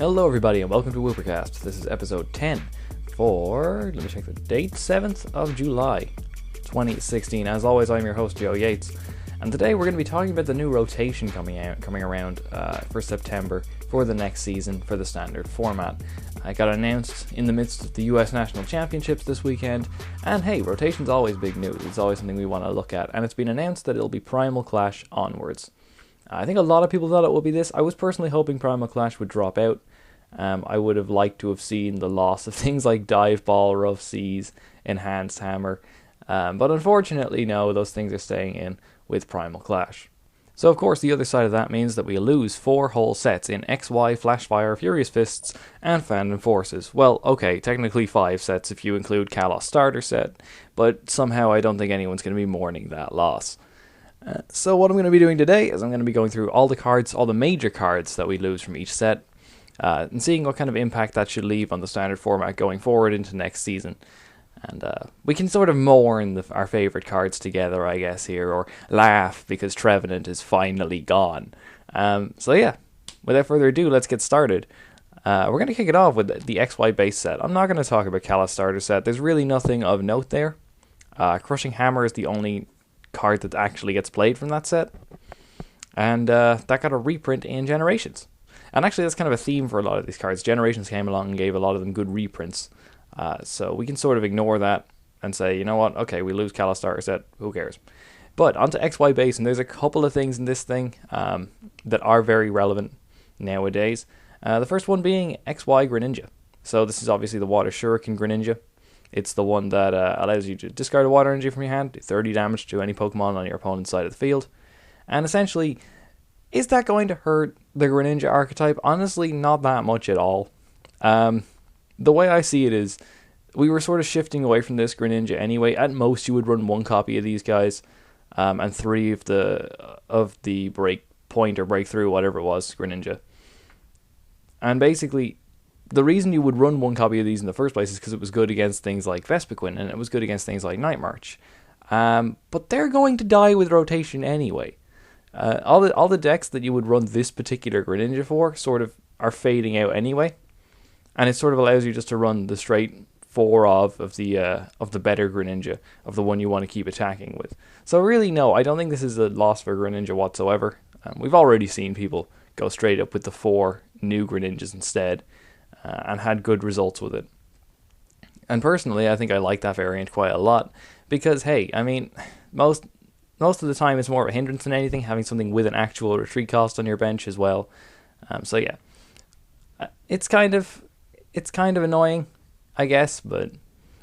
Hello everybody and welcome to Woopercast. This is episode 10 for, let me check the date, 7th of July 2016. As always, I'm your host Joe Yates, and today we're going to be talking about the new rotation coming around for September for the next season for the standard format. It got announced in the midst of the US National Championships this weekend, and hey, rotation's always big news. It's always something we want to look at, and it's been announced that it'll be Primal Clash onwards. I think a lot of people thought it would be this. I was personally hoping Primal Clash would drop out. I would have liked to have seen the loss of things like Dive Ball, Rough Seas, Enhanced Hammer. But unfortunately, no, those things are staying in with Primal Clash. So of course, the other side of that means that we lose 4 whole sets in XY, Flashfire, Furious Fists, and Fandom Forces. Well, okay, technically 5 sets if you include Kalos Starter Set, but somehow I don't think anyone's going to be mourning that loss. So what I'm going to be doing today is I'm going to be going through all the cards, all the major cards that we lose from each set, and seeing what kind of impact that should leave on the standard format going forward into next season. And we can sort of mourn our favourite cards together, I guess, here, or laugh because Trevenant is finally gone. So yeah, without further ado, let's get started. We're going to kick it off with the XY base set. I'm not going to talk about Kalos Starter Set. There's really nothing of note there. Crushing Hammer is the only card that actually gets played from that set, and that got a reprint in Generations, and actually that's kind of a theme for a lot of these cards. Generations came along and gave a lot of them good reprints, so we can sort of ignore that and say, you know what, okay, we lose Kalos Starter Set, who cares. But onto XY base, and there's a couple of things in this thing that are very relevant nowadays. The first one being XY Greninja. So this is obviously the Water Shuriken Greninja. It's the one that allows you to discard a water energy from your hand, do 30 damage to any Pokemon on your opponent's side of the field. And essentially, is that going to hurt the Greninja archetype? Honestly, not that much at all. The way I see it is, we were sort of shifting away from this Greninja anyway. At most, you would run 1 copy of these guys, and 3 of the Breakpoint or Breakthrough, whatever it was, Greninja. And basically, the reason you would run 1 copy of these in the first place is because it was good against things like Vespiquen, and it was good against things like Night March. But they're going to die with rotation anyway. All the decks that you would run this particular Greninja for sort of are fading out anyway, and it sort of allows you just to run the straight 4 of the better Greninja, of the one you want to keep attacking with. So really, no, I don't think this is a loss for Greninja whatsoever. We've already seen people go straight up with the 4 new Greninjas instead, and had good results with it. And personally, I think I like that variant quite a lot, because hey, I mean, most of the time it's more of a hindrance than anything, having something with an actual retreat cost on your bench as well. So yeah, it's kind of annoying, I guess, but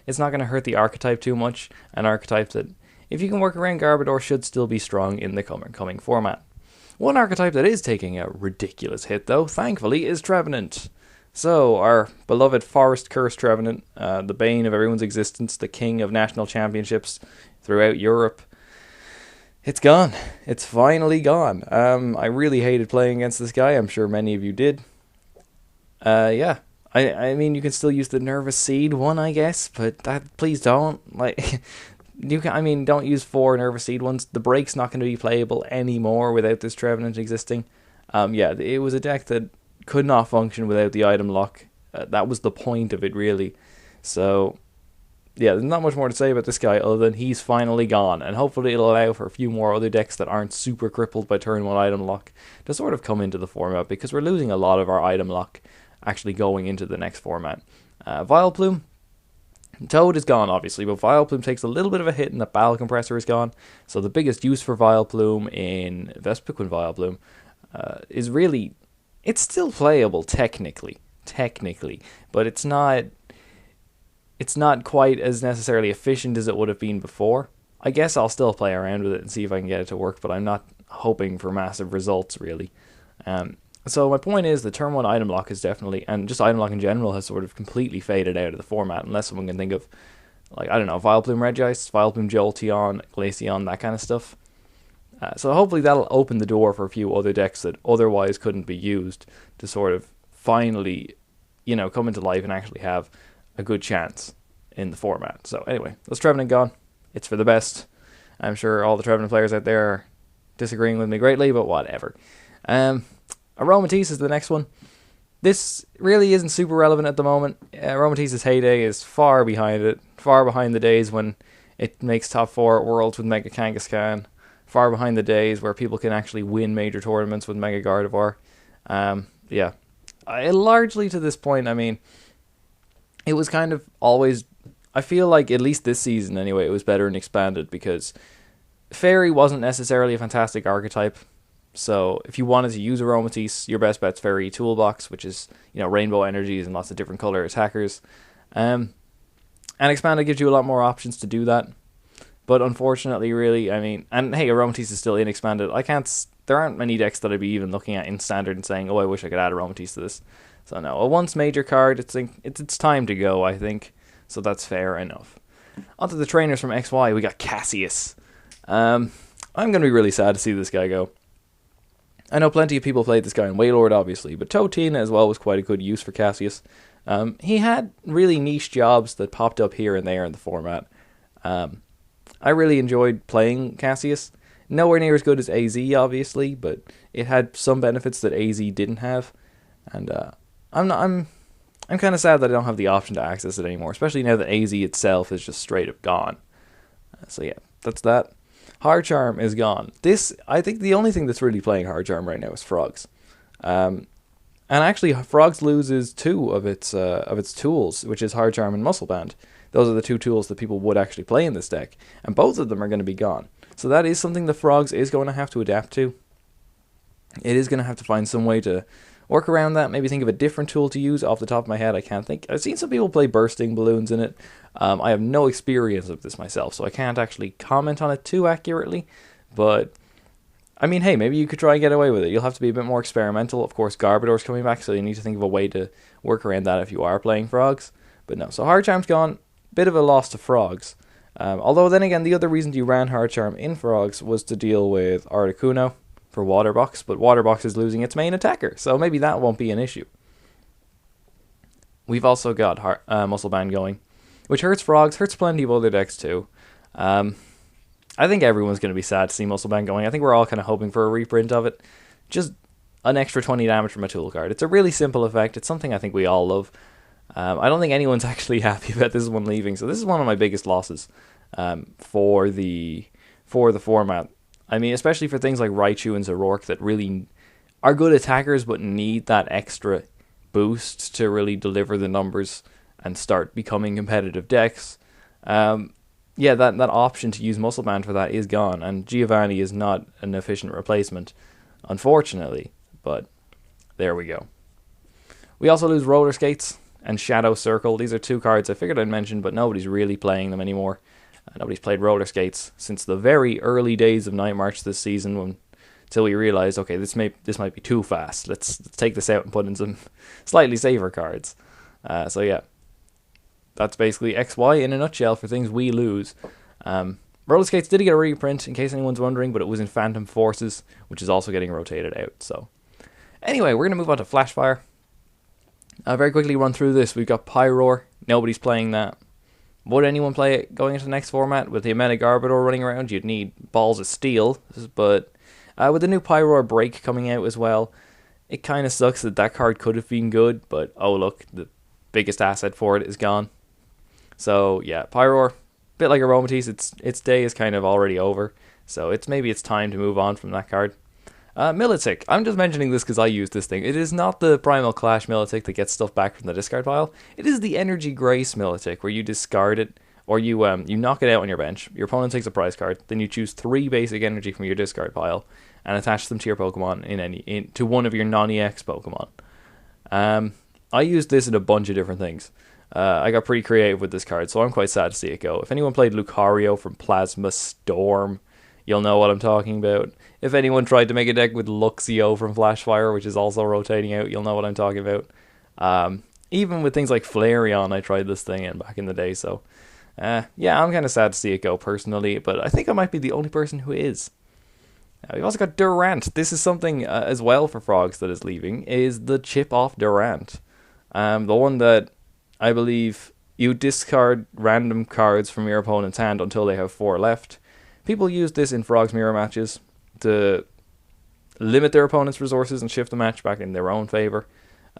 it's not going to hurt the archetype too much. An archetype that, if you can work around Garbodor, should still be strong in the coming format. One archetype that is taking a ridiculous hit, though, thankfully, is Trevenant. So, our beloved Forest Curse Trevenant, the bane of everyone's existence, the king of national championships throughout Europe, it's gone. It's finally gone. I really hated playing against this guy. I'm sure many of you did. Yeah. I mean, you can still use the Nervous Seed one, I guess, but please don't. Like, don't use 4 Nervous Seed ones. The break's not going to be playable anymore without this Trevenant existing. Yeah, it was a deck that could not function without the item lock. That was the point of it, really. So, yeah, there's not much more to say about this guy other than he's finally gone, and hopefully it'll allow for a few more other decks that aren't super crippled by turn 1 item lock to sort of come into the format, because we're losing a lot of our item lock actually going into the next format. Vileplume, Toad is gone, obviously, but Vileplume takes a little bit of a hit and the Battle Compressor is gone, so the biggest use for Vileplume in Vespiquen Vileplume is really, it's still playable technically, but it's not quite as necessarily efficient as it would have been before. I guess I'll still play around with it and see if I can get it to work, but I'm not hoping for massive results, really. So my point is, the turn 1 item lock is definitely, and just item lock in general, has sort of completely faded out of the format, unless someone can think of, like, I don't know, Vileplume Regice, Vileplume Jolteon, Glaceon, that kind of stuff. So hopefully that'll open the door for a few other decks that otherwise couldn't be used to sort of finally, come into life and actually have a good chance in the format. So anyway, that's Trevenant gone. It's for the best. I'm sure all the Trevenant players out there are disagreeing with me greatly, but whatever. Aromatisse is the next one. This really isn't super relevant at the moment. Aromatisse's heyday is far behind it. Far behind the days when it makes top 4 at Worlds with Mega Kangaskhan. Far behind the days where people can actually win major tournaments with Mega Gardevoir. Yeah. Largely to this point, I mean, it was kind of always... I feel like, at least this season anyway, it was better and expanded because Fairy wasn't necessarily a fantastic archetype. So if you wanted to use Aromatisse, your best bet's Fairy Toolbox, which is, rainbow energies and lots of different color attackers. And Expanded gives you a lot more options to do that. But unfortunately, really, I mean, and hey, Aromatisse is still in Expanded. There aren't many decks that I'd be even looking at in Standard and saying, oh, I wish I could add Aromatisse to this. So no, a once major card, it's time to go, I think. So that's fair enough. Onto the trainers from XY, we got Cassius. I'm going to be really sad to see this guy go. I know plenty of people played this guy in Wailord, obviously, but Totina as well was quite a good use for Cassius. He had really niche jobs that popped up here and there in the format. I really enjoyed playing Cassius. Nowhere near as good as AZ, obviously, but it had some benefits that AZ didn't have. And I'm kind of sad that I don't have the option to access it anymore, especially now that AZ itself is just straight up gone. So yeah, that's that. Hard Charm is gone. I think the only thing that's really playing Hard Charm right now is Frogs. And actually, Frogs loses 2 of its tools, which is Hard Charm and Muscle Band. Those are the 2 tools that people would actually play in this deck, and both of them are going to be gone. So that is something the Frogs is going to have to adapt to. It is going to have to find some way to work around that, maybe think of a different tool to use. Off the top of my head, I can't think. I've seen some people play bursting balloons in it. I have no experience of this myself, so I can't actually comment on it too accurately. But, I mean, hey, maybe you could try and get away with it. You'll have to be a bit more experimental. Of course, Garbodor's coming back, so you need to think of a way to work around that if you are playing Frogs. But no, so Hard Charm's gone. Bit of a loss to Frogs. Although, then again, the other reason you ran Hard Charm in Frogs was to deal with Articuno for Water Box, but Water Box is losing its main attacker, so maybe that won't be an issue. We've also got Muscle Band going, which hurts Frogs, hurts plenty of other decks too. I think everyone's going to be sad to see Muscle Band going. I think we're all kind of hoping for a reprint of it. Just an extra 20 damage from a tool card. It's a really simple effect. It's something I think we all love. I don't think anyone's actually happy about this one leaving, so this is one of my biggest losses for the format. I mean, especially for things like Raichu and Zoroark that really are good attackers but need that extra boost to really deliver the numbers and start becoming competitive decks. Yeah, that option to use Muscle Band for that is gone, and Giovanni is not an efficient replacement, unfortunately, but there we go. We also lose Roller Skates and Shadow Circle. These are 2 cards I figured I'd mention, but nobody's really playing them anymore. Nobody's played Roller Skates since the very early days of Night March this season, until we realized, okay, this might be too fast. Let's take this out and put in some slightly safer cards. So yeah, that's basically XY in a nutshell for things we lose. Roller Skates did get a reprint, in case anyone's wondering, but it was in Phantom Forces, which is also getting rotated out. So anyway, we're going to move on to Flashfire. Very quickly run through this. We've got Pyroar. Nobody's playing that. Would anyone play it going into the next format? With the amount of Garbodor running around, you'd need balls of steel. But with the new Pyroar break coming out as well, it kind of sucks that card could have been good, but oh look, the biggest asset for it is gone. So yeah, Pyroar, a bit like Aromatisse, its day is kind of already over. So maybe it's time to move on from that card. Milotic. I'm just mentioning this because I use this thing. It is not the Primal Clash Milotic that gets stuff back from the discard pile. It is the Energy Grace Milotic, where you discard it, or you knock it out on your bench. Your opponent takes a prize card, then you choose 3 basic energy from your discard pile and attach them to your Pokemon to one of your non-EX Pokemon. I used this in a bunch of different things. I got pretty creative with this card, so I'm quite sad to see it go. If anyone played Lucario from Plasma Storm, you'll know what I'm talking about. If anyone tried to make a deck with Luxio from Flashfire, which is also rotating out, you'll know what I'm talking about. Even with things like Flareon, I tried this thing in back in the day, so yeah, I'm kind of sad to see it go personally, but I think I might be the only person who is. We've also got Durant. This is something as well for Frogs that is leaving, is the chip off Durant. The one that I believe you discard random cards from your opponent's hand until they have 4 left. People use this in Frogs mirror matches to limit their opponent's resources and shift the match back in their own favor.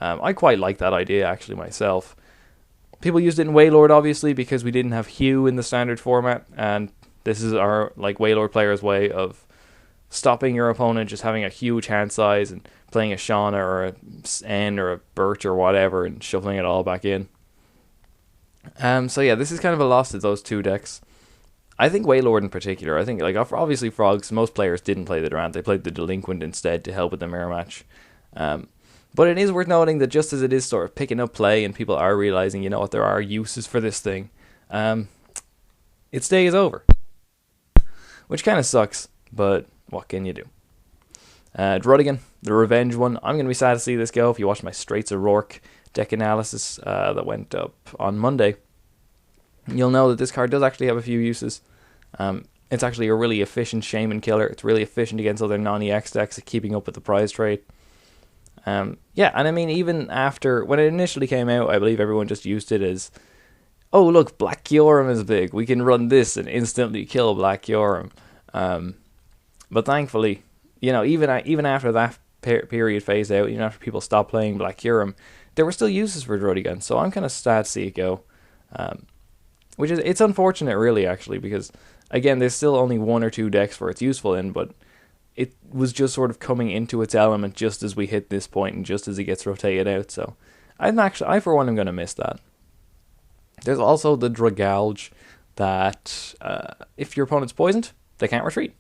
I quite like that idea, actually, myself. People used it in Wailord, obviously, because we didn't have Hue in the standard format, and this is our Wailord player's way of stopping your opponent just having a huge hand size and playing a Shauna or a N or a Birch or whatever and shuffling it all back in. So yeah, this is kind of a loss to those two decks. I think Wailord in particular, I think, obviously Frogs, most players didn't play the Durant, they played the Delinquent instead to help with the mirror match. But it is worth noting that just as it is sort of picking up play and people are realizing, there are uses for this thing, its day is over. Which kind of sucks, but what can you do? Druddigon, the revenge one. I'm going to be sad to see this go. If you watched my Straits of Rourke deck analysis that went up on Monday, you'll know that this card does actually have a few uses. It's actually a really efficient Shaman killer. It's really efficient against other non-EX decks at keeping up with the prize trade. Yeah, and I mean, even after, when it initially came out, I believe everyone just used it as, oh look, Black Kyurem is big, we can run this and instantly kill Black Kyurem. But thankfully, even after that period phased out, even after people stopped playing Black Kyurem, there were still uses for Druddigon, so I'm kind of sad to see it go. It's unfortunate, really, actually, because, again, there's still only one or two decks where it's useful in, but it was just sort of coming into its element just as we hit this point and just as it gets rotated out, so I for one am going to miss that. There's also the Dragalge that, if your opponent's poisoned, they can't retreat.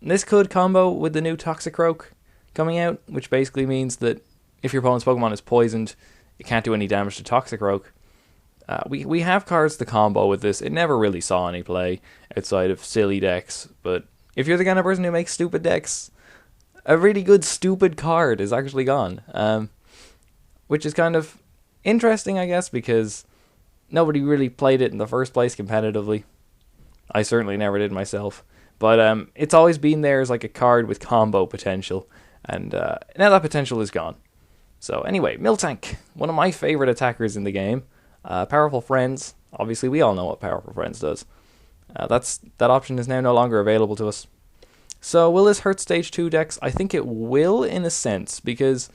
This could combo with the new Toxicroak coming out, which basically means that if your opponent's Pokemon is poisoned, it can't do any damage to Toxicroak. We have cards to combo with this. It never really saw any play outside of silly decks, but if you're the kind of person who makes stupid decks, a really good stupid card is actually gone. Which is kind of interesting, I guess, because nobody really played it in the first place competitively. I certainly never did myself. But it's always been there as like a card with combo potential, and now that potential is gone. So anyway, Miltank, one of my favorite attackers in the game. Powerful Friends, obviously we all know what Powerful Friends does. That option is now no longer available to us. So will this hurt Stage 2 decks? I think it will in a sense, because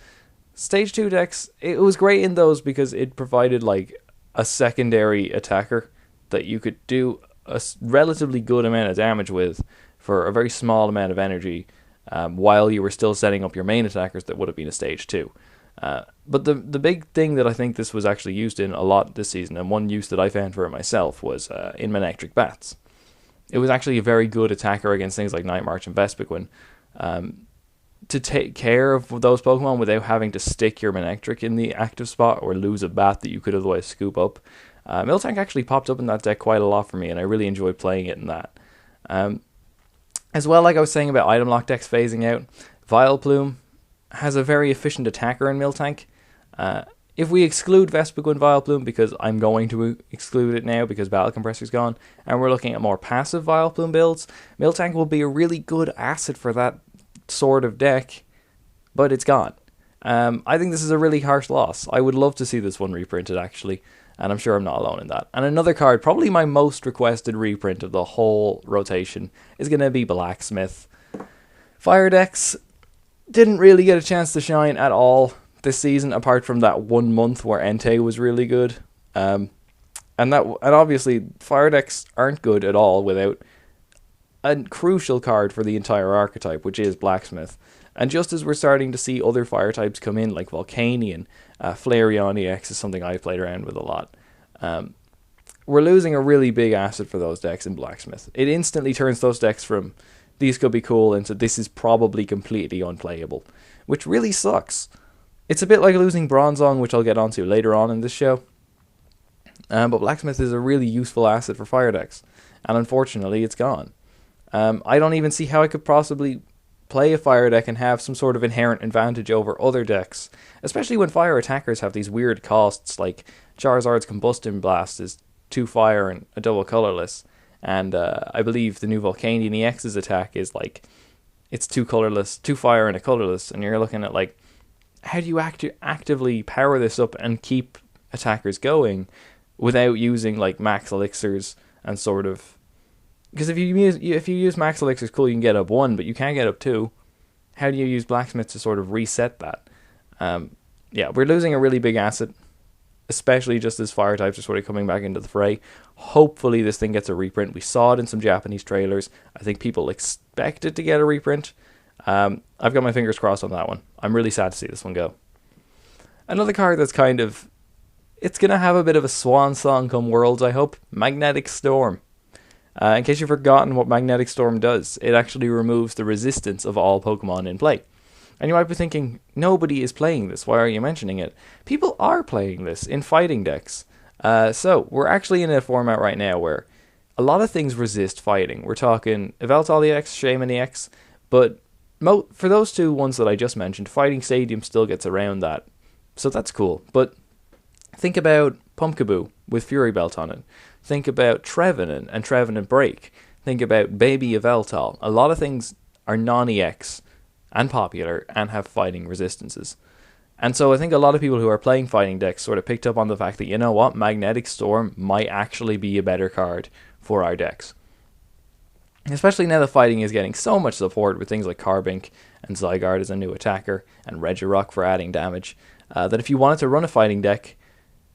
Stage 2 decks, it was great in those because it provided like a secondary attacker that you could do a relatively good amount of damage with for a very small amount of energy, while you were still setting up your main attackers that would have been a Stage 2. But the big thing that I think this was actually used in a lot this season, and one use that I found for it myself, was in Manectric Bats. It was actually a very good attacker against things like Night March and Vespiquen. To take care of those Pokemon without having to stick your Manectric in the active spot or lose a bat that you could otherwise scoop up. Miltank actually popped up in that deck quite a lot for me, and I really enjoyed playing it in that. As well, like I was saying about item lock decks phasing out, Vileplume has a very efficient attacker in Miltank. If we exclude Vespiquen Vileplume, because I'm going to exclude it now because Battle Compressor's gone, and we're looking at more passive Vileplume builds, Miltank will be a really good asset for that sort of deck, but it's gone. I think this is a really harsh loss. I would love to see this one reprinted, actually, and I'm sure I'm not alone in that. And another card, probably my most requested reprint of the whole rotation, is going to be Blacksmith. Fire decks didn't really get a chance to shine at all this season, apart from that 1 month where Entei was really good. And obviously, fire decks aren't good at all without a crucial card for the entire archetype, which is Blacksmith. And just as we're starting to see other fire types come in, like Volcanion, Flareon EX is something I've played around with a lot. We're losing a really big asset for those decks in Blacksmith. It instantly turns those decks from these could be cool into this is probably completely unplayable, which really sucks. It's a bit like losing Bronzong, which I'll get onto later on in this show. But Blacksmith is a really useful asset for fire decks, and unfortunately it's gone. I don't even see how I could possibly play a fire deck and have some sort of inherent advantage over other decks, especially when fire attackers have these weird costs, like Charizard's Combustion Blast is 2 fire and a double colorless, and I believe the new Volcanion EX's attack is like, it's 2 colorless, 2 fire and a colorless, and you're looking at like, how do you actively power this up and keep attackers going without using like max elixirs and sort of, because if you use max elixirs, cool, you can get up 1, but you can't get up 2. How do you use Blacksmith to sort of reset that? yeah, we're losing a really big asset, especially just as fire types are sort of coming back into the fray. Hopefully this thing gets a reprint. We saw it in some Japanese trailers. I think people expect it to get a reprint. I've got my fingers crossed on that one. I'm really sad to see this one go. Another card that's kind of... It's going to have a bit of a swan song come Worlds, I hope. Magnetic Storm. In case you've forgotten what Magnetic Storm does, it actually removes the resistance of all Pokemon in play. And you might be thinking, nobody is playing this, why are you mentioning it? People are playing this in fighting decks. So, we're actually in a format right now where a lot of things resist fighting. We're talking Yveltal EX, Shaymin EX, but for those two ones that I just mentioned, Fighting Stadium still gets around that. So that's cool. But think about Pumpkaboo with Fury Belt on it. Think about Trevenant and Trevenant Break. Think about Baby Yveltal. A lot of things are non-EX and popular and have fighting resistances. And so I think a lot of people who are playing fighting decks sort of picked up on the fact that, you know what, Magnetic Storm might actually be a better card for our decks. Especially now that fighting is getting so much support with things like Carbink and Zygarde as a new attacker and Regirock for adding damage, that if you wanted to run a fighting deck,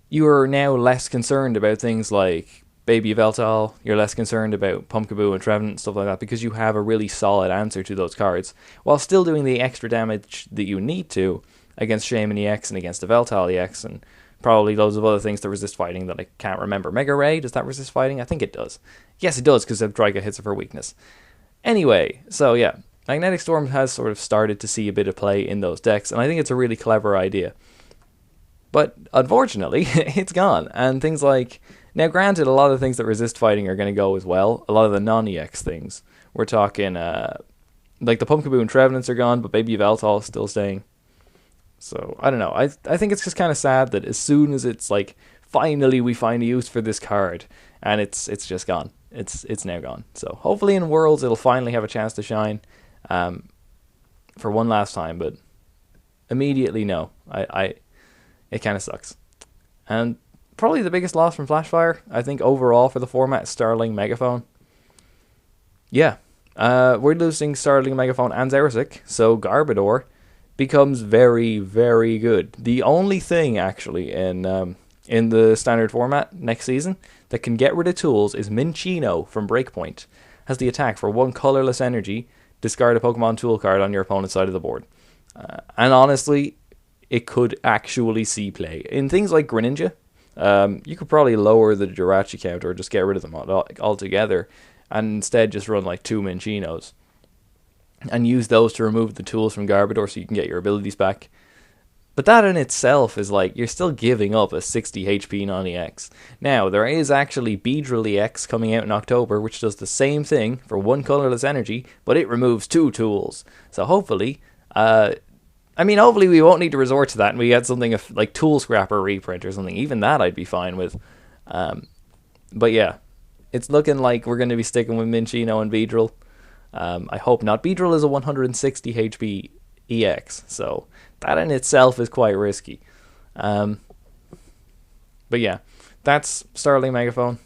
you are now less concerned about things like Baby Yveltal, you're less concerned about Pumpkaboo and Trevenant and stuff like that because you have a really solid answer to those cards, while still doing the extra damage that you need to against Shaymin EX and against Yveltal EX and probably loads of other things that resist fighting that I can't remember. Mega Ray, does that resist fighting? I think it does. Yes, it does, because Dragalge hits it for weakness. Anyway, so yeah, Magnetic Storm has sort of started to see a bit of play in those decks, and I think it's a really clever idea. But unfortunately, it's gone, and things like... Now, granted, a lot of the things that resist fighting are going to go as well. A lot of the non-EX things. We're talking, like the Pumpkaboo and Trevenants are gone, but Baby Yveltal is still staying. So, I don't know. I think it's just kind of sad that as soon as it's like, finally we find a use for this card, and it's just gone. It's now gone. So, hopefully in Worlds it'll finally have a chance to shine for one last time, but immediately no. It kind of sucks. And probably the biggest loss from Flashfire, I think, overall for the format is Startling Megaphone. Yeah, we're losing Startling Megaphone and Xerosic, so Garbodor becomes very, very good. The only thing, actually, in the standard format next season that can get rid of tools is Minccino from Breakpoint. Has the attack for 1 colorless energy, discard a Pokemon tool card on your opponent's side of the board. And honestly, it could actually see play. In things like Greninja, you could probably lower the Jirachi count or just get rid of them altogether and instead just run like 2 Mincinos and use those to remove the tools from Garbodor so you can get your abilities back. But that in itself is like, you're still giving up a 60 HP non-EX. Now, there is actually Beedrill EX coming out in October, which does the same thing for 1 colorless energy, but it removes 2 tools. So hopefully, hopefully we won't need to resort to that and we get something like Tool Scrapper reprint or something. Even that I'd be fine with. But yeah, it's looking like we're going to be sticking with Minccino and Beedrill. I hope not. Beedrill is a 160 HP EX, so that in itself is quite risky. But yeah, that's Startling Megaphone.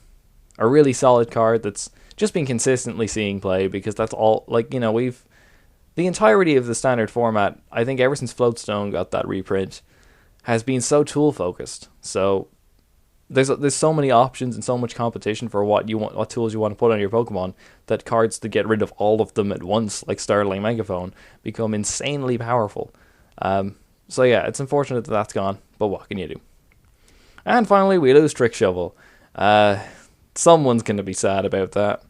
A really solid card that's just been consistently seeing play because that's all, like, you know, we've... The entirety of the standard format, I think ever since Floatstone got that reprint, has been so tool-focused. So there's so many options and so much competition for what tools you want to put on your Pokemon that cards to get rid of all of them at once, like Startling Megaphone, become insanely powerful. So yeah, it's unfortunate that that's gone, but what can you do? And finally, we lose Trick Shovel. Someone's going to be sad about that.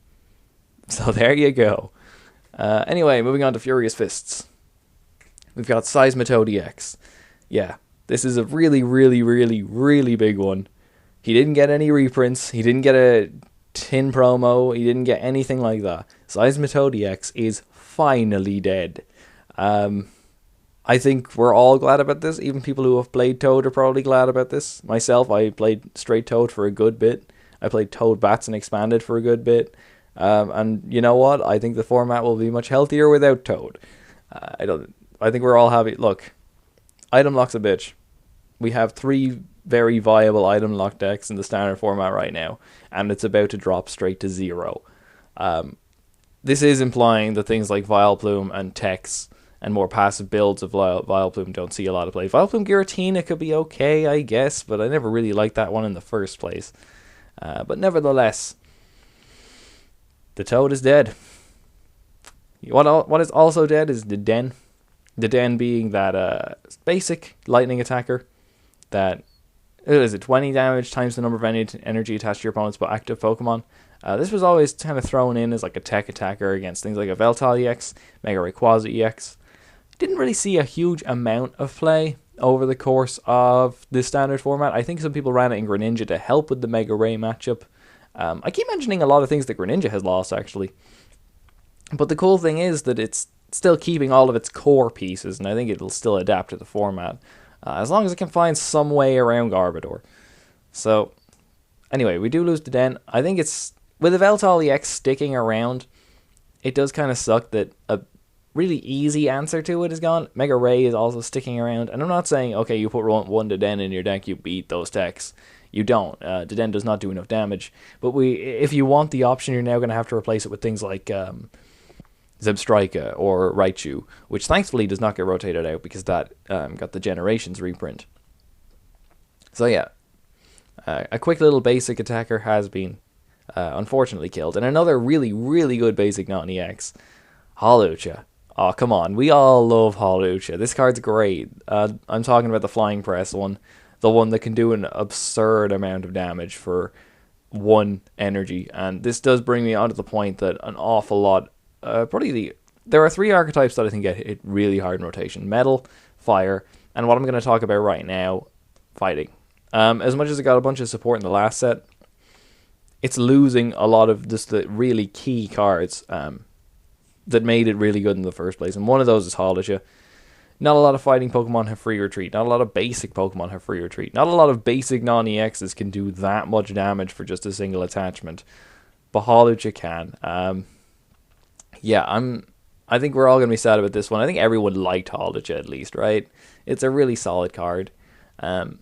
So there you go. Anyway, moving on to Furious Fists. We've got Seismitoad EX. Yeah, this is a really, really, really, really big one. He didn't get any reprints. He didn't get a tin promo. He didn't get anything like that. Seismitoad EX is finally dead. I think we're all glad about this. Even people who have played Toad are probably glad about this. Myself, I played straight Toad for a good bit. I played Toad Bats and Expanded for a good bit. And you know what? I think the format will be much healthier without Toad. I think we're all happy. Look, item lock's a bitch. We have 3 very viable item lock decks in the standard format right now, and it's about to drop straight to 0. This is implying that things like Vileplume and Tex and more passive builds of Vileplume don't see a lot of play. Vileplume Giratina could be okay, I guess, but I never really liked that one in the first place. But nevertheless, the Toad is dead. What is also dead is Dedenne. Dedenne being that basic lightning attacker that is it 20 damage times the number of energy attached to your opponent's active Pokemon. This was always kind of thrown in as like a tech attacker against things like a Veltal EX, Mega Rayquaza EX. Didn't really see a huge amount of play over the course of the standard format. I think some people ran it in Greninja to help with the Mega Ray matchup. I keep mentioning a lot of things that Greninja has lost, actually. But the cool thing is that it's still keeping all of its core pieces, and I think it'll still adapt to the format, as long as it can find some way around Garbodor. So, anyway, we do lose Dedenne. I think it's, with the Veltal EX sticking around, it does kind of suck that a really easy answer to it is gone. Mega Ray is also sticking around, and I'm not saying, okay, you put one Dedenne in your deck, you beat those techs. You don't. Dedenne does not do enough damage. But if you want the option, you're now going to have to replace it with things like Zebstrika or Raichu, which thankfully does not get rotated out because that got the Generations reprint. So yeah, a quick little basic attacker has been unfortunately killed. And another really, really good basic non-EX, Hawlucha. Oh, come on. We all love Hawlucha. This card's great. I'm talking about the Flying Press one. The one that can do an absurd amount of damage for 1 energy. And this does bring me on to the point that an awful lot... there are 3 archetypes that I think get hit really hard in rotation. Metal, Fire, and what I'm going to talk about right now, Fighting. As much as it got a bunch of support in the last set, it's losing a lot of just the really key cards that made it really good in the first place. And one of those is Hawlucha. Not a lot of fighting Pokemon have free retreat. Not a lot of basic Pokemon have free retreat. Not a lot of basic non-EXs can do that much damage for just a single attachment. But Hawlucha can. I think we're all going to be sad about this one. I think everyone liked Hawlucha at least, right? It's a really solid card. And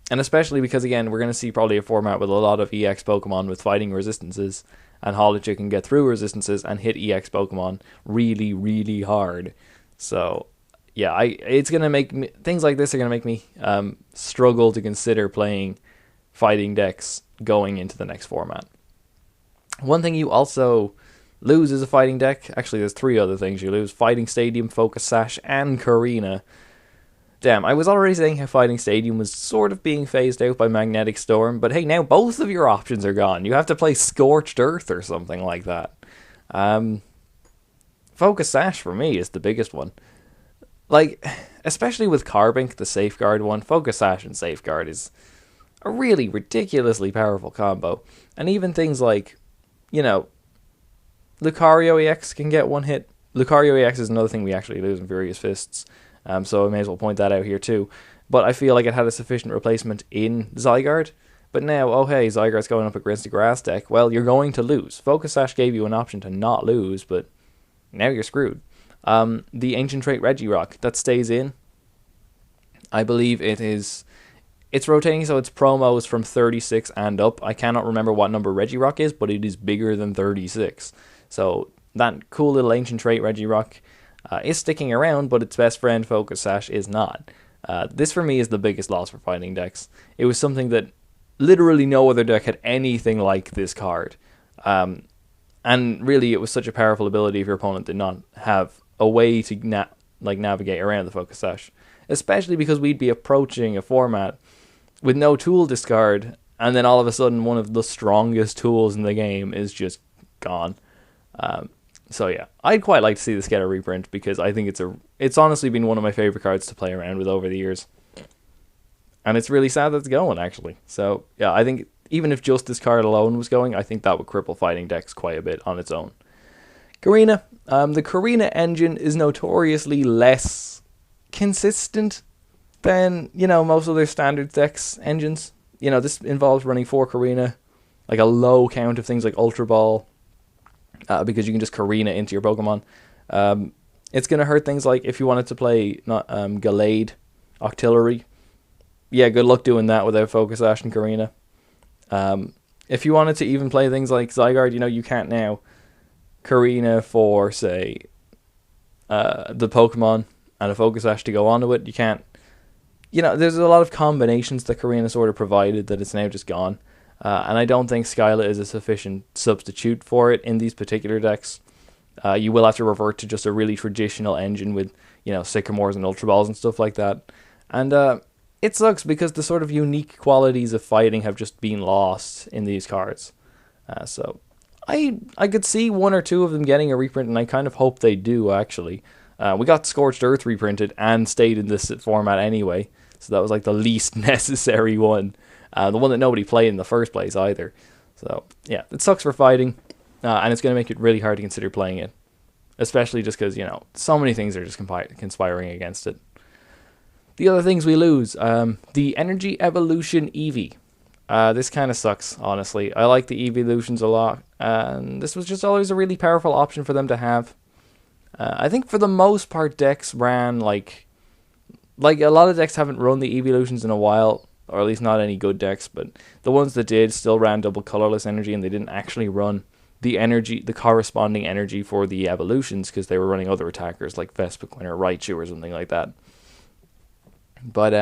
especially because, again, we're going to see probably a format with a lot of EX Pokemon with fighting resistances. And Hawlucha can get through resistances and hit EX Pokemon really, really hard. So... yeah, it's going to make me... things like this are going to make me struggle to consider playing fighting decks going into the next format. One thing you also lose as a fighting deck... actually, there's 3 other things you lose. Fighting Stadium, Focus Sash, and Korrina. Damn, I was already saying how Fighting Stadium was sort of being phased out by Magnetic Storm, but hey, now both of your options are gone. You have to play Scorched Earth or something like that. Focus Sash, for me, is the biggest one. Like, especially with Carbink, the Safeguard one, Focus Sash and Safeguard is a really ridiculously powerful combo. And even things like, you know, Lucario EX can get 1 hit. Lucario EX is another thing we actually lose in Furious Fists, so I may as well point that out here too. But I feel like it had a sufficient replacement in Zygarde. But now, oh hey, Zygarde's going up against a grass deck. Well, you're going to lose. Focus Sash gave you an option to not lose, but now you're screwed. The Ancient Trait Regirock, that stays in. I believe it's rotating, so its promos from 36 and up. I cannot remember what number Regirock is, but it is bigger than 36. So that cool little Ancient Trait Regirock is sticking around, but its best friend Focus Sash is not. This for me is the biggest loss for fighting decks. It was something that literally no other deck had anything like this card. And really it was such a powerful ability if your opponent did not have a way to navigate around the Focus Sash, especially because we'd be approaching a format with no tool discard, and then all of a sudden one of the strongest tools in the game is just gone. So yeah, I'd quite like to see this get a reprint because I think it's honestly been one of my favorite cards to play around with over the years, and it's really sad that it's going actually. So yeah, I think even if just this card alone was going, I think that would cripple fighting decks quite a bit on its own. Korrina. The Korrina engine is notoriously less consistent than, you know, most other standard decks engines. You know, this involves running 4 Korrina, like a low count of things like Ultra Ball, because you can just Korrina into your Pokemon. It's going to hurt things like if you wanted to play Gallade, Octillery. Yeah, good luck doing that without Focus Sash and Korrina. If you wanted to even play things like Zygarde, you know, you can't now. Korrina for, say, the Pokemon and a Focus Sash to go onto it. You can't, there's a lot of combinations that Korrina sort of provided that it's now just gone. And I don't think Skyla is a sufficient substitute for it in these particular decks. You will have to revert to just a really traditional engine with, Sycamores and Ultra Balls and stuff like that. And it sucks because the sort of unique qualities of fighting have just been lost in these cards. So I could see one or two of them getting a reprint, and I kind of hope they do, actually. We got Scorched Earth reprinted and stayed in this format anyway, so that was like the least necessary one. The one that nobody played in the first place either. So, yeah, it sucks for fighting, and it's going to make it really hard to consider playing it. Especially just because, so many things are just conspiring against it. The other things we lose, the Energy Evolution Eevee. This kind of sucks, honestly. I like the Eeveelutions a lot, and this was just always a really powerful option for them to have. I think for the most part, decks ran, like a lot of decks haven't run the Eeveelutions in a while, or at least not any good decks, but the ones that did still ran double colorless energy, and they didn't actually run the corresponding energy for the evolutions, because they were running other attackers like Vespiquen or Raichu or something like that. But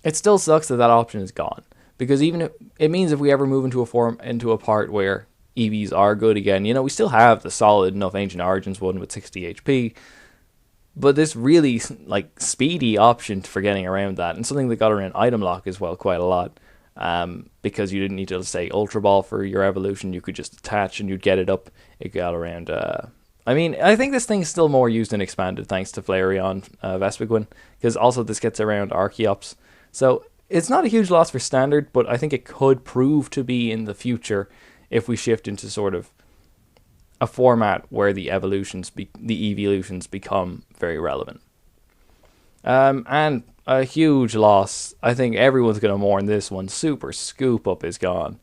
it still sucks that option is gone, because even if, it means if we ever move into a part where EVs are good again, we still have the solid enough Ancient Origins one with 60 HP, but this really speedy option for getting around that, and something that got around item lock as well quite a lot. Because you didn't need to say Ultra Ball for your evolution, you could just attach and you'd get it up. It got around. I think this thing's still more used and expanded thanks to Flareon Vespiquen, because also this gets around Archeops. So it's not a huge loss for Standard, but I think it could prove to be in the future if we shift into sort of a format where the evolutions become very relevant. And a huge loss. I think everyone's going to mourn this one. Super Scoop Up is gone.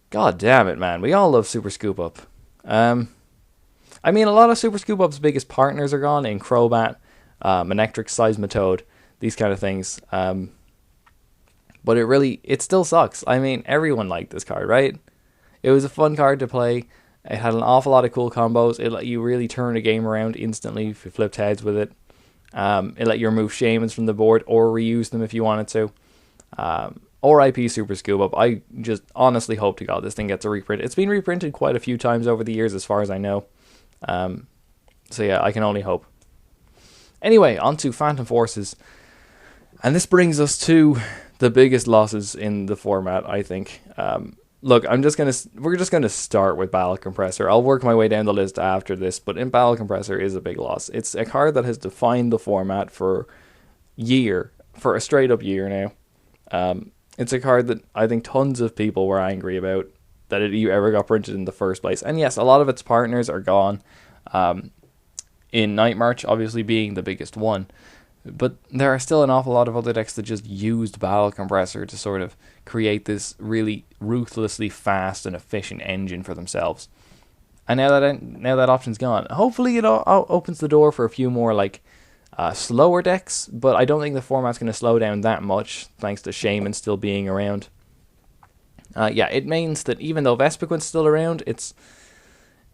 God damn it, man. We all love Super Scoop Up. A lot of Super Scoop Up's biggest partners are gone in Crobat, Manectric, Seismitoad, these kind of things. But it still sucks. Everyone liked this card, right? It was a fun card to play. It had an awful lot of cool combos. It let you really turn a game around instantly if you flipped heads with it. It let you remove Shamans from the board or reuse them if you wanted to. RIP Super Scoop Up. I just honestly hope to God this thing gets a reprint. It's been reprinted quite a few times over the years as far as I know. So yeah, I can only hope. Anyway, on to Phantom Forces. And this brings us to the biggest losses in the format, I think. Look, we're just gonna start with Battle Compressor. I'll work my way down the list after this, but in Battle Compressor is a big loss. It's a card that has defined the format for a straight up year now. It's a card that I think tons of people were angry about that it ever got printed in the first place. And yes, a lot of its partners are gone. In Night March, obviously being the biggest one. But there are still an awful lot of other decks that just used Battle Compressor to sort of create this really ruthlessly fast and efficient engine for themselves. And now that option's gone. Hopefully it opens the door for a few more slower decks, but I don't think the format's going to slow down that much thanks to Shaman still being around. It means that even though Vespiquen's still around, it's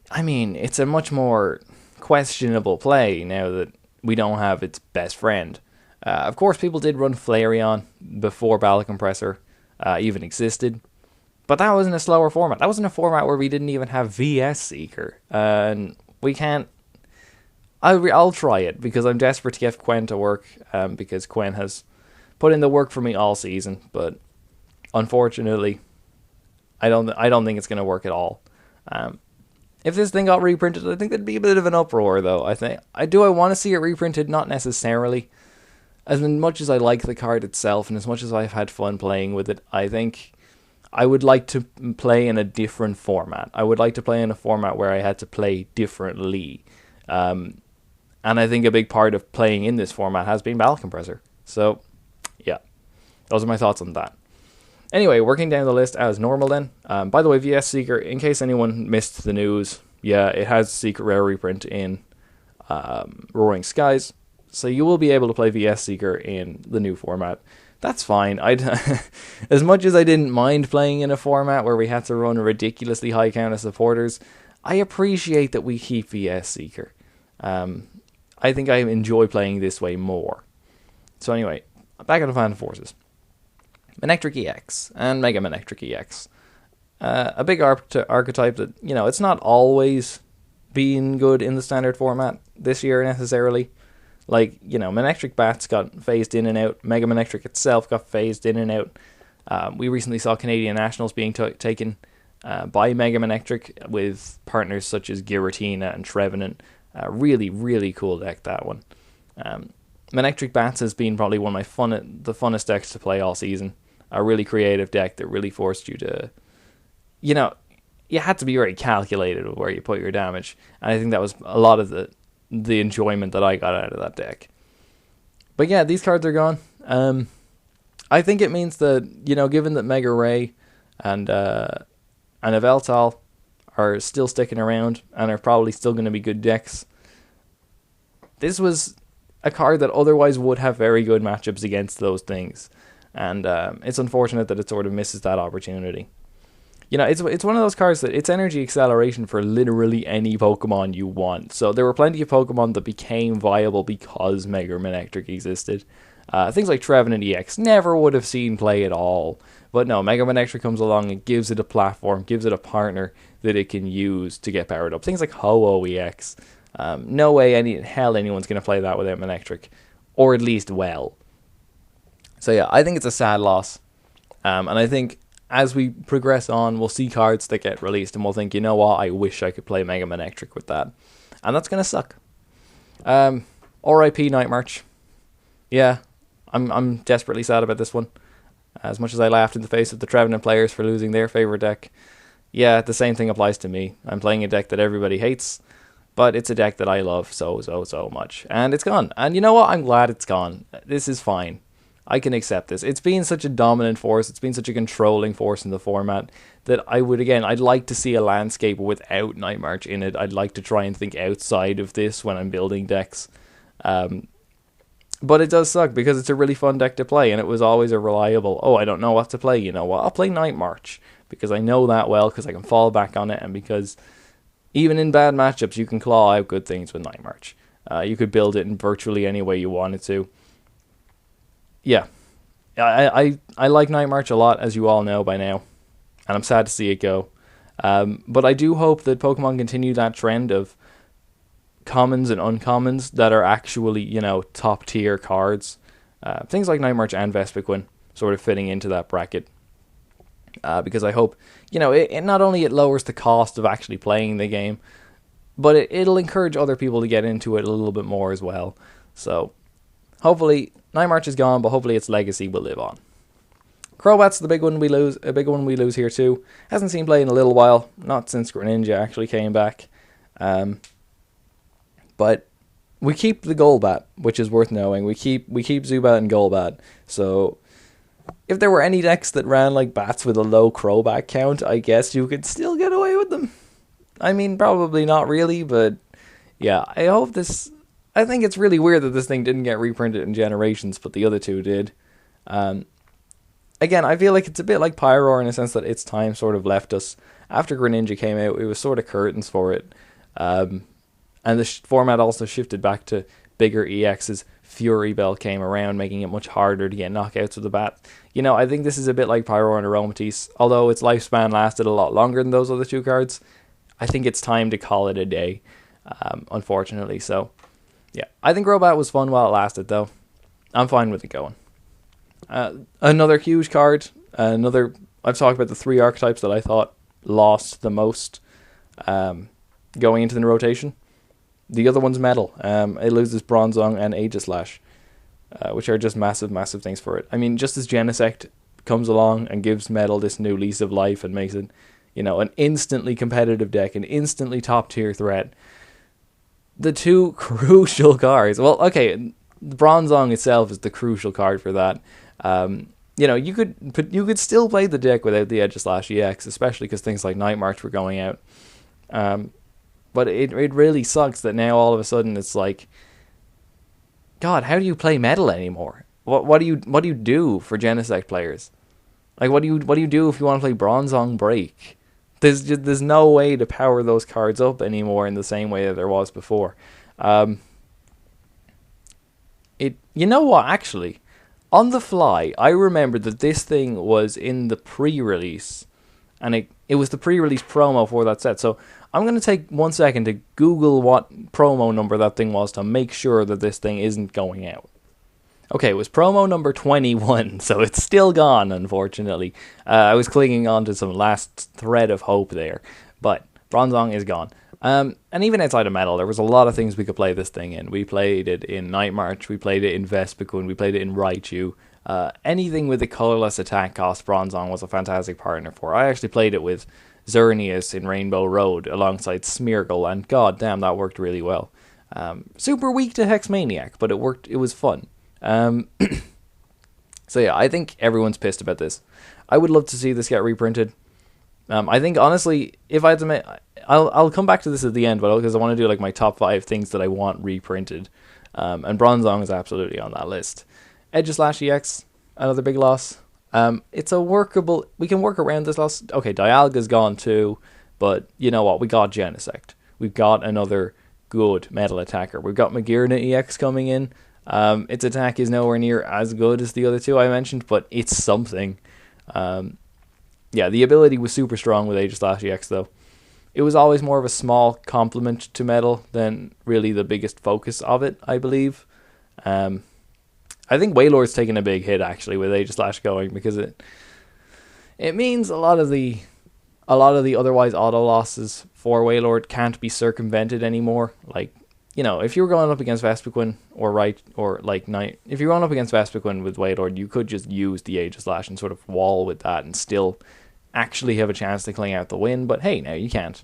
a much more questionable play now that we don't have its best friend. Of course, people did run Flareon before Battle Compressor even existed, but that wasn't a slower format. That wasn't a format where we didn't even have VS Seeker, and we can't. I'll try it because I'm desperate to get Quen to work, because Quen has put in the work for me all season, but unfortunately, I don't think it's going to work at all. If this thing got reprinted, I think there'd be a bit of an uproar, though. I want to see it reprinted, not necessarily. As much as I like the card itself, and as much as I've had fun playing with it, I think I would like to play in a different format. I would like to play in a format where I had to play differently. And I think a big part of playing in this format has been Battle Compressor. So, yeah. Those are my thoughts on that. Anyway, working down the list as normal then. By the way, VS Seeker, in case anyone missed the news, yeah, it has Secret Rare reprint in Roaring Skies. So you will be able to play VS Seeker in the new format. That's fine. As much as I didn't mind playing in a format where we had to run a ridiculously high count of supporters, I appreciate that we keep VS Seeker. I think I enjoy playing this way more. So anyway, back into Phantom Forces. Manectric EX and Mega Manectric EX. A big archetype that, it's not always been good in the standard format this year necessarily. Like, Manectric Bats got phased in and out. Mega Manectric itself got phased in and out. We recently saw Canadian Nationals being taken by Mega Manectric with partners such as Giratina and Trevenant. Really, really cool deck, that one. Manectric Bats has been probably one of the funnest decks to play all season. A really creative deck that really forced you to, you had to be very calculated with where you put your damage. And I think that was a lot of the enjoyment that I got out of that deck. But yeah, these cards are gone. I think it means that, given that Mega Ray and Yveltal are still sticking around and are probably still going to be good decks, this was a card that otherwise would have very good matchups against those things. And it's unfortunate that it sort of misses that opportunity. It's one of those cards that it's energy acceleration for literally any Pokemon you want. So there were plenty of Pokemon that became viable because Mega Manectric existed. Things like Trevenant EX never would have seen play at all. But no, Mega Manectric comes along and gives it a platform, gives it a partner that it can use to get powered up. Things like Ho-Oh EX. No way anyone's going to play that without Manectric. Or at least well. So yeah, I think it's a sad loss. And I think as we progress on, we'll see cards that get released and we'll think, you know what, I wish I could play Mega Manectric with that. And that's going to suck. R.I.P. Night March. Yeah, I'm desperately sad about this one. As much as I laughed in the face of the Trevenant players for losing their favorite deck, yeah, the same thing applies to me. I'm playing a deck that everybody hates, but it's a deck that I love so much. And it's gone. And you know what? I'm glad it's gone. This is fine. I can accept this. It's been such a dominant force. It's been such a controlling force in the format that I'd like to see a landscape without Night March in it. I'd like to try and think outside of this when I'm building decks. But it does suck because it's a really fun deck to play and it was always a reliable, I don't know what to play, you know what, I'll play Night March because I know that well, because I can fall back on it, and because even in bad matchups you can claw out good things with Night March. You could build it in virtually any way you wanted to. Yeah, I like Night March a lot, as you all know by now, and I'm sad to see it go. But I do hope that Pokemon continue that trend of commons and uncommons that are actually, top tier cards. Things like Night March and Vespiquen sort of fitting into that bracket. Because I hope, it not only it lowers the cost of actually playing the game, but it'll encourage other people to get into it a little bit more as well. So hopefully Night March is gone, but hopefully its legacy will live on. Crobat's the big one we lose. A big one we lose here too. Hasn't seen play in a little while, not since Greninja actually came back. But we keep the Golbat, which is worth knowing. We keep Zubat and Golbat. So if there were any decks that ran like bats with a low Crobat count, I guess you could still get away with them. I mean, probably not really, but yeah, I think it's really weird that this thing didn't get reprinted in Generations, but the other two did. Again, I feel like it's a bit like Pyroar in a sense that its time sort of left us. After Greninja came out, it was sort of curtains for it. And the format also shifted back to bigger EXs. Fury Bell came around, making it much harder to get knockouts with the bat. I think this is a bit like Pyroar and Aromatisse. Although its lifespan lasted a lot longer than those other two cards, I think it's time to call it a day, unfortunately. So, yeah. I think Crobat was fun while it lasted, though. I'm fine with it going. Another huge card. I've talked about the three archetypes that I thought lost the most going into the rotation. The other one's Metal. It loses Bronzong and Aegislash, which are just massive, massive things for it. I mean, just as Genesect comes along and gives Metal this new lease of life and makes it, an instantly competitive deck, an instantly top-tier threat, the two crucial cards... Well, okay, Bronzong itself is the crucial card for that. You could still play the deck without the Aegislash EX, especially because things like Night March were going out. But it really sucks that now all of a sudden it's like, God, how do you play Metal anymore? What do you do for Genesect players? Like what do you do if you want to play Bronzong Break? There's no way to power those cards up anymore in the same way that there was before. You know what, actually? On the fly, I remember that this thing was in the pre-release. And it was the pre-release promo for that set. So I'm going to take 1 second to Google what promo number that thing was to make sure that this thing isn't going out. Okay, it was promo number 21, so it's still gone, unfortunately. I was clinging on to some last thread of hope there, but Bronzong is gone. And even outside of Metal, there was a lot of things we could play this thing in. We played it in Night March, we played it in Vespiquen, we played it in Raichu. Anything with a colorless attack cost, Bronzong was a fantastic partner for. I actually played it with Xerneas in Rainbow Road alongside Smeargle, and god damn, that worked really well. Super weak to Hex Maniac, but it worked. It was fun. So yeah, I think everyone's pissed about this. I would love to see this get reprinted. I think honestly, if I had to make, I'll come back to this at the end, but because I want to do like my top 5 things that I want reprinted, and Bronzong is absolutely on that list. Aegislash EX, another big loss. It's a workable... We can work around this loss. Okay, Dialga's gone too, but you know what? We got Genesect. We've got another good metal attacker. We've got Korrina EX coming in. Its attack is nowhere near as good as the other two I mentioned, but it's something. Yeah, the ability was super strong with Aegislash EX though. It was always more of a small complement to metal than really the biggest focus of it, I believe. I think Wailord's taken a big hit actually with Aegislash going, because it means a lot of the otherwise auto losses for Wailord can't be circumvented anymore. Like, you know, if you were going up against Vespiquen if you're going up against Vespiquen with Wailord, you could just use the Aegislash and sort of wall with that and still actually have a chance to cling out the win, but hey, now you can't.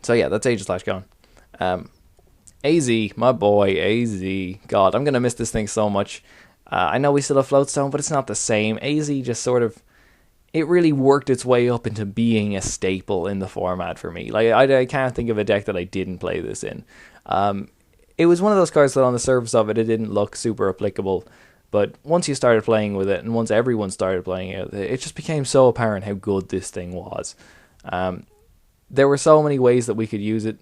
So yeah, that's Aegislash gone. AZ, my boy, AZ. God, I'm going to miss this thing so much. I know we still have Floatstone, but it's not the same. AZ just sort of... It really worked its way up into being a staple in the format for me. Like, I can't think of a deck that I didn't play this in. It was one of those cards that on the surface of it, it didn't look super applicable. But once you started playing with it, and once everyone started playing it, it just became so apparent how good this thing was. There were so many ways that we could use it.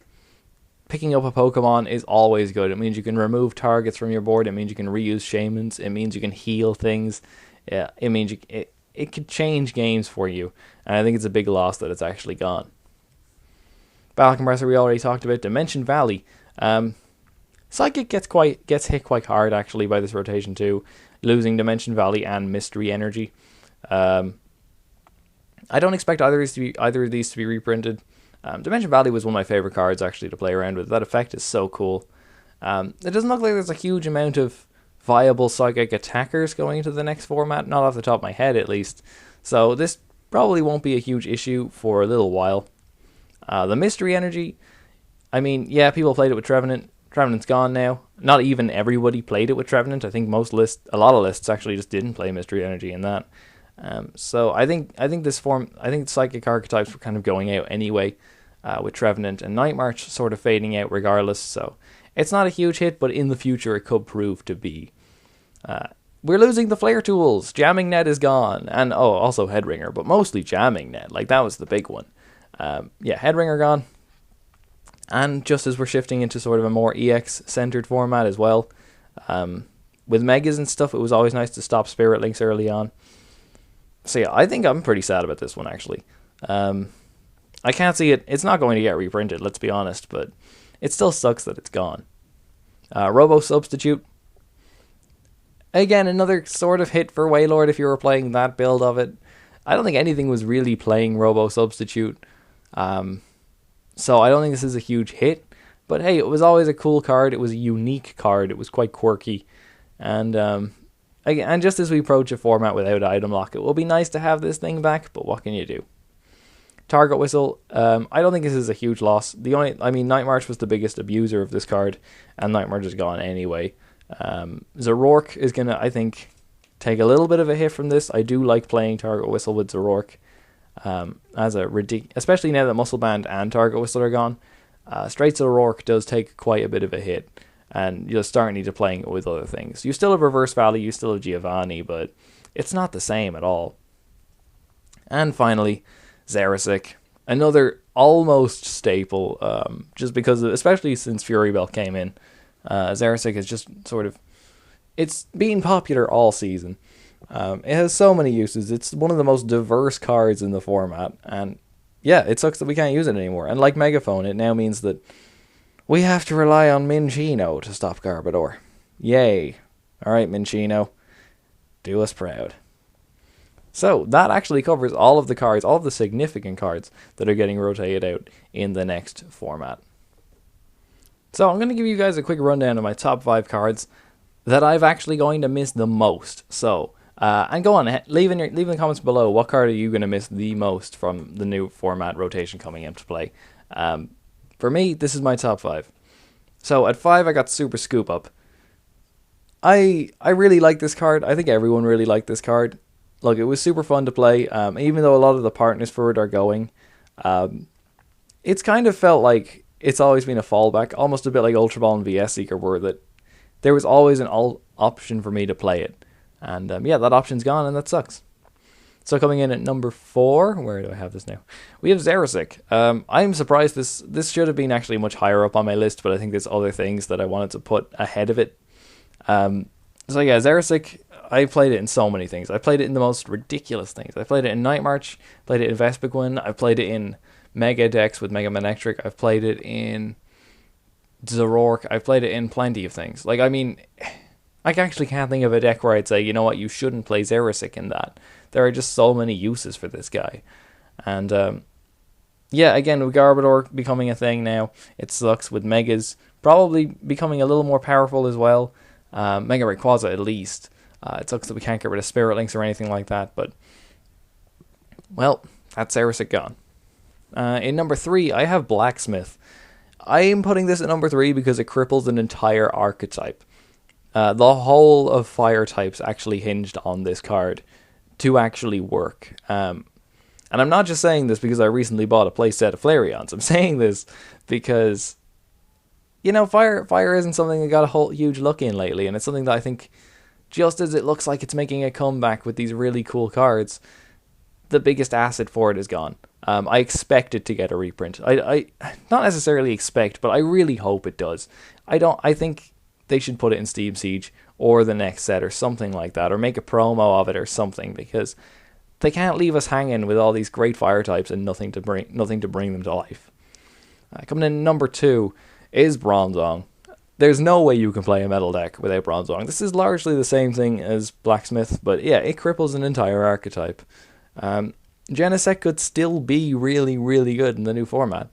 Picking up a Pokemon is always good. It means you can remove targets from your board. It means you can reuse Shamans. It means you can heal things. Yeah, it means it could change games for you. And I think it's a big loss that it's actually gone. Battle Compressor we already talked about. Dimension Valley. Psychic gets hit quite hard actually by this rotation too, losing Dimension Valley and Mystery Energy. I don't expect either of these to be reprinted. Dimension Valley was one of my favorite cards actually to play around with. That effect is so cool. It doesn't look like there's a huge amount of viable psychic attackers going into the next format, not off the top of my head at least. So this probably won't be a huge issue for a little while. The Mystery Energy, I mean, yeah, people played it with Trevenant. Trevenant's gone now. Not even everybody played it with Trevenant. I think a lot of lists actually just didn't play Mystery Energy in that. So I think psychic archetypes were kind of going out anyway, with Trevenant and Night March sort of fading out regardless. So it's not a huge hit, but in the future it could prove to be. We're losing the Flare Tools. Jamming Net is gone, and also Headringer, but mostly Jamming Net. Like that was the big one. Yeah, Headringer gone. And just as we're shifting into sort of a more EX-centered format as well, with Megas and stuff, it was always nice to stop Spirit Links early on. So yeah, I think I'm pretty sad about this one, actually. I can't see it. It's not going to get reprinted, let's be honest, but it still sucks that it's gone. Robo Substitute. Again, another sort of hit for Wailord if you were playing that build of it. I don't think anything was really playing Robo Substitute. So I don't think this is a huge hit. But hey, it was always a cool card. It was a unique card. It was quite quirky. And again, just as we approach a format without item lock, it will be nice to have this thing back, but what can you do? Target Whistle, I don't think this is a huge loss. Night March was the biggest abuser of this card, and Night March is gone anyway. Zoroark is going to, I think, take a little bit of a hit from this. I do like playing Target Whistle with Zoroark, especially now that Muscle Band and Target Whistle are gone. Straight Zoroark does take quite a bit of a hit, and you'll start need to playing it with other things. You still have Reverse Valley, you still have Giovanni, but it's not the same at all. And finally, Xerosic, another almost staple, just because especially since Fury Belt came in. Xerosic is just sort of... It's been popular all season. It has so many uses. It's one of the most diverse cards in the format. And yeah, it sucks that we can't use it anymore. And like Megaphone, it now means that we have to rely on Minccino to stop Garbodor. Yay. Alright, Minccino. Do us proud. So, that actually covers all of the cards, all of the significant cards that are getting rotated out in the next format. So, I'm going to give you guys a quick rundown of my top 5 cards that I've actually going to miss the most. So, and go on, leave in the comments below, what card are you going to miss the most from the new format rotation coming into play? For me, this is my top 5. So, at 5, I got Super Scoop Up. I really like this card. I think everyone really liked this card. Look, it was super fun to play, even though a lot of the partners for it are going. It's kind of felt like it's always been a fallback, almost a bit like Ultra Ball and VS Seeker were, that there was always an option for me to play it. And yeah, that option's gone, and that sucks. So coming in at number 4, where do I have this now? We have Xerosic. I'm surprised this should have been actually much higher up on my list, but I think there's other things that I wanted to put ahead of it. So yeah, Xerosic, I played it in so many things. I played it in the most ridiculous things. I played it in Night March, played it in Vespiquen, I played it in Mega decks with Mega Manectric, I've played it in Zoroark, I've played it in plenty of things. Like, I mean, I actually can't think of a deck where I'd say, you know what, you shouldn't play Xerosic in that. There are just so many uses for this guy. And, yeah, again, with Garbodor becoming a thing now, it sucks. With Megas probably becoming a little more powerful as well. Mega Rayquaza at least. It sucks that we can't get rid of Spirit Links or anything like that, but well, that's Xerosic gone. In number 3, I have Blacksmith. I am putting this at number 3 because it cripples an entire archetype. The whole of fire types actually hinged on this card to actually work. And I'm not just saying this because I recently bought a playset of Flareons. I'm saying this because, you know, fire isn't something that got a whole huge look in lately, and it's something that I think, just as it looks like it's making a comeback with these really cool cards, the biggest asset for it is gone. I expect it to get a reprint. I not necessarily expect, but I really hope it does. I think they should put it in Steam Siege or the next set or something like that, or make a promo of it or something, because they can't leave us hanging with all these great fire types and nothing to bring them to life. Coming in number 2 is Bronzong. There's no way you can play a metal deck without Bronzong. This is largely the same thing as Blacksmith, but yeah, it cripples an entire archetype. Genesect could still be really, really good in the new format.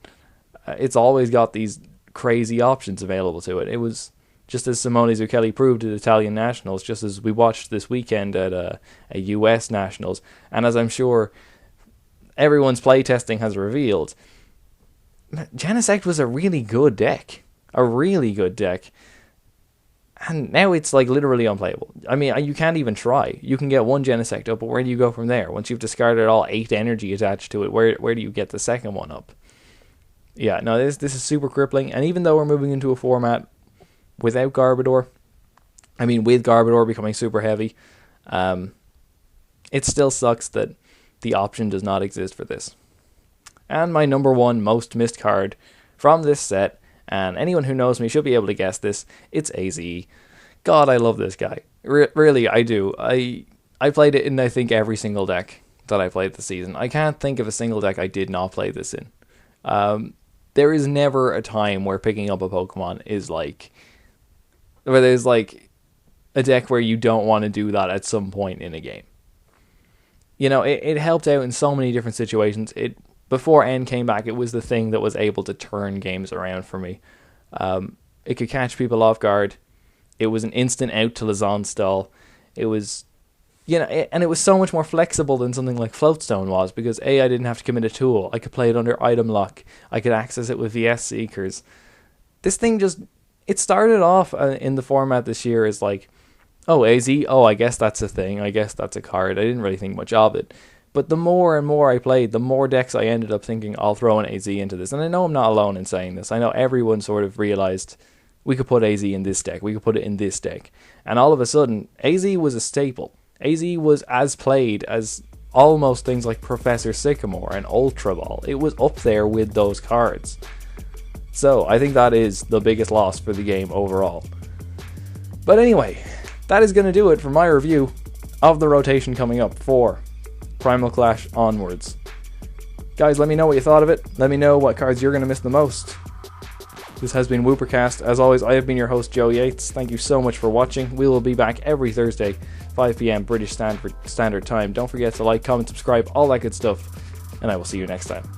It's always got these crazy options available to it. It was just as Simone Zucchelli proved at Italian Nationals, just as we watched this weekend at a US Nationals, and as I'm sure everyone's playtesting has revealed, Genesect was a really good deck. A really good deck. And now it's like literally unplayable. I mean, you can't even try. You can get one Genesect up, but where do you go from there? Once you've discarded all 8 energy attached to it, where do you get the second one up? Yeah, no, this is super crippling. And even though we're moving into a format without Garbodor, I mean, with Garbodor becoming super heavy, it still sucks that the option does not exist for this. And my number 1 most missed card from this set, and anyone who knows me should be able to guess this, it's AZ. God, I love this guy. Really, I do. I played it in, I think, every single deck that I played this season. I can't think of a single deck I did not play this in. There is never a time where picking up a Pokemon is like, where there's like a deck where you don't want to do that at some point in a game. You know, it helped out in so many different situations. Before N came back, it was the thing that was able to turn games around for me. It could catch people off guard. It was an instant out to Lazan stall. It was, you know, and it was so much more flexible than something like Floatstone was, because I didn't have to commit a tool. I could play it under item lock. I could access it with VS Seekers. This thing just, it started off in the format this year as like, oh, AZ, oh, I guess that's a thing. I guess that's a card. I didn't really think much of it. But the more and more I played, the more decks I ended up thinking, I'll throw an AZ into this. And I know I'm not alone in saying this. I know everyone sort of realized we could put AZ in this deck. We could put it in this deck. And all of a sudden, AZ was a staple. AZ was as played as almost things like Professor Sycamore and Ultra Ball. It was up there with those cards. So I think that is the biggest loss for the game overall. But anyway, that is going to do it for my review of the rotation coming up for Primal Clash onwards. Guys, let me know what you thought of it. Let me know what cards you're going to miss the most. This has been Woopercast. As always, I have been your host, Joe Yates. Thank you so much for watching. We will be back every Thursday, 5 PM British Standard Time. Don't forget to like, comment, subscribe, all that good stuff. And I will see you next time.